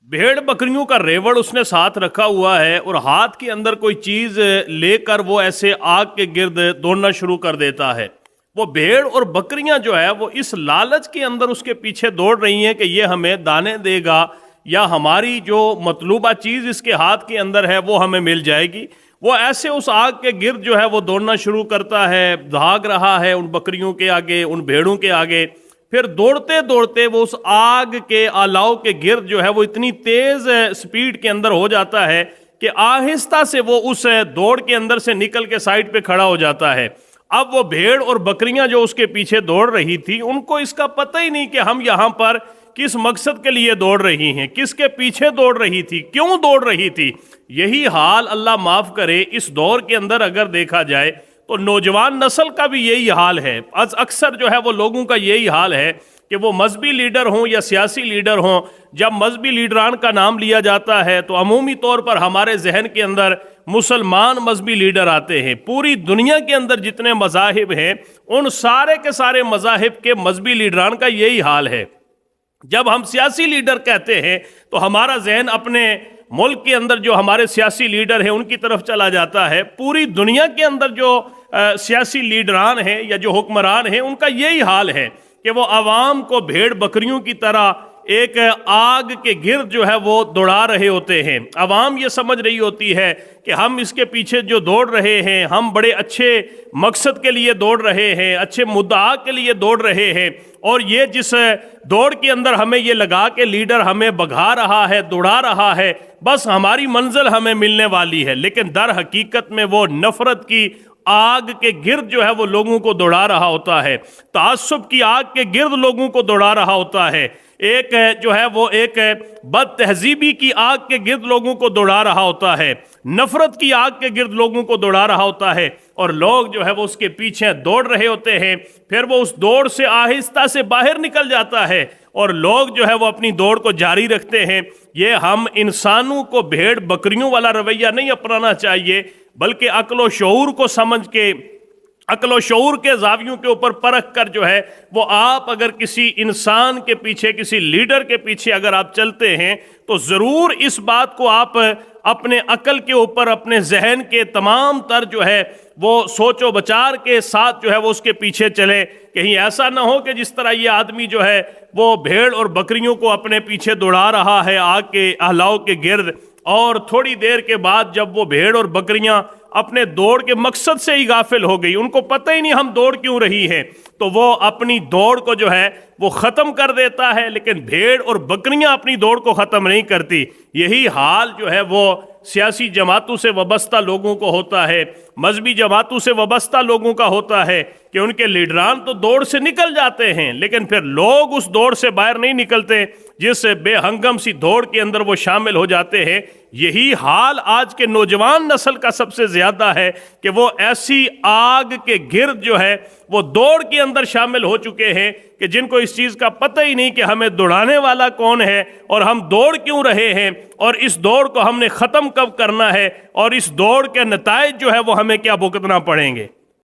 भेड़ बकरियों का रेवड़ उसने साथ रखा हुआ है और हाथ के अंदर कोई चीज लेकर वो ऐसे आग के गिर्द दौड़ना शुरू कर देता है। वो भेड़ और बकरियां जो है वो इस लालच के अंदर उसके पीछे दौड़ रही हैं कि ये हमें दाने देगा या हमारी जो मतलूबा चीज इसके हाथ के अंदर है वो हमें मिल जाएगी। वो ऐसे उस आग के गिर्द जो है वो दौड़ना शुरू करता है, भाग रहा है उन बकरियों के आगे, उन भेड़ों के आगे। फिर दौड़ते दौड़ते वो उस आग के अलाव के गिर्द जो है वो इतनी तेज स्पीड के अंदर हो जाता है कि आहिस्ता से वो उस दौड़ के अंदर से निकल के साइड पे खड़ा हो जाता है। अब वो भेड़ और बकरियां जो उसके पीछे दौड़ रही थी उनको इसका पता ही नहीं कि हम यहाँ पर किस मकसद के लिए दौड़ रही हैं, किसके पीछे दौड़ रही थी, क्यों दौड़ रही थी। यही हाल अल्लाह माफ करे इस दौर के अंदर अगर देखा जाए तो नौजवान नस्ल का भी यही हाल है। अक्सर जो है वो लोगों का यही हाल है कि वो मजहबी लीडर हों या सियासी लीडर हों, जब मजहबी लीडरान का नाम लिया जाता है तो अमूमी तौर पर हमारे जहन के अंदर मुसलमान मजहबी लीडर आते हैं। पूरी दुनिया के अंदर जितने मज़ाहिब हैं उन सारे के सारे मज़ाहिब के मजहबी लीडरान का यही हाल है। जब हम सियासी लीडर कहते हैं तो हमारा जहन अपने मुल्क के अंदर जो हमारे सियासी लीडर हैं उनकी तरफ चला जाता है। पूरी दुनिया के अंदर जो सियासी लीडरान हैं या जो हुक्मरान हैं उनका यही हाल है कि वो आवाम को भेड़ बकरियों की तरह एक आग के गिर्द जो है वो दौड़ा रहे होते हैं। आवाम ये समझ रही होती है कि हम इसके पीछे जो दौड़ रहे हैं हम बड़े अच्छे मकसद के लिए दौड़ रहे हैं, अच्छे मुद्दा के लिए दौड़ रहे हैं, और ये जिस दौड़ के अंदर हमें ये लगा के लीडर हमें भगा रहा है, दौड़ा रहा है, बस हमारी मंजिल हमें मिलने वाली है। लेकिन दर हकीकत में वो नफरत की आग के गिर्द जो है वो लोगों को दौड़ा रहा होता है, तासुब की आग के गिर्द लोगों को दौड़ा रहा होता है, एक जो है वो एक बद तहजीबी की आग के गिर्द लोगों को दौड़ा रहा होता है, नफरत की आग के गिर्द लोगों को दौड़ा रहा होता है, और लोग जो है वो उसके पीछे दौड़ रहे होते हैं। फिर वो उस दौड़ से आहिस्ता से बाहर निकल जाता है और लोग जो है वो अपनी दौड़ को जारी रखते हैं। ये हम इंसानों को भेड़ बकरियों वाला रवैया नहीं अपनाना चाहिए, बल्कि अक्ल व शऊर को समझ के, अक्ल व शऊर के जावियों के ऊपर परख कर जो है वो आप अगर किसी इंसान के पीछे, किसी लीडर के पीछे अगर आप चलते हैं तो ज़रूर इस बात को आप अपने अकल के ऊपर, अपने जहन के तमाम तर जो है वो सोचो बचार के साथ जो है वो उसके पीछे चले। कहीं ऐसा ना हो कि जिस तरह ये आदमी जो है वो भेड़ और बकरियों को अपने पीछे दौड़ा रहा है आग के अहलाव के गिर्द, और थोड़ी देर के बाद जब वो भेड़ और बकरियां अपने दौड़ के मकसद से ही गाफिल हो गई, उनको पता ही नहीं हम दौड़ क्यों रही हैं, तो वो अपनी दौड़ को जो है वो ख़त्म कर देता है। लेकिन भेड़ और बकरियां अपनी दौड़ को ख़त्म नहीं करती। यही हाल जो है वो सियासी जमातों से वाबस्ता लोगों को होता है, मजहबी जमातों से वाबस्ता लोगों का होता है कि उनके लीडरान तो दौड़ से निकल जाते हैं लेकिन फिर लोग उस दौड़ से बाहर नहीं निकलते, जिस बेहंगम सी दौड़ के अंदर वो शामिल हो जाते हैं। यही हाल आज के नौजवान नस्ल का सबसे ज्यादा है कि वो ऐसी आग के गिर्द जो है वो दौड़ के अंदर शामिल हो चुके हैं कि जिनको इस चीज़ का पता ही नहीं कि हमें दौड़ाने वाला कौन है और हम दौड़ क्यों रहे हैं और इस दौड़ को हमने ख़त्म कब करना है और इस दौड़ के नताइज जो है वो हमें क्या भुगतना पड़ेंगे।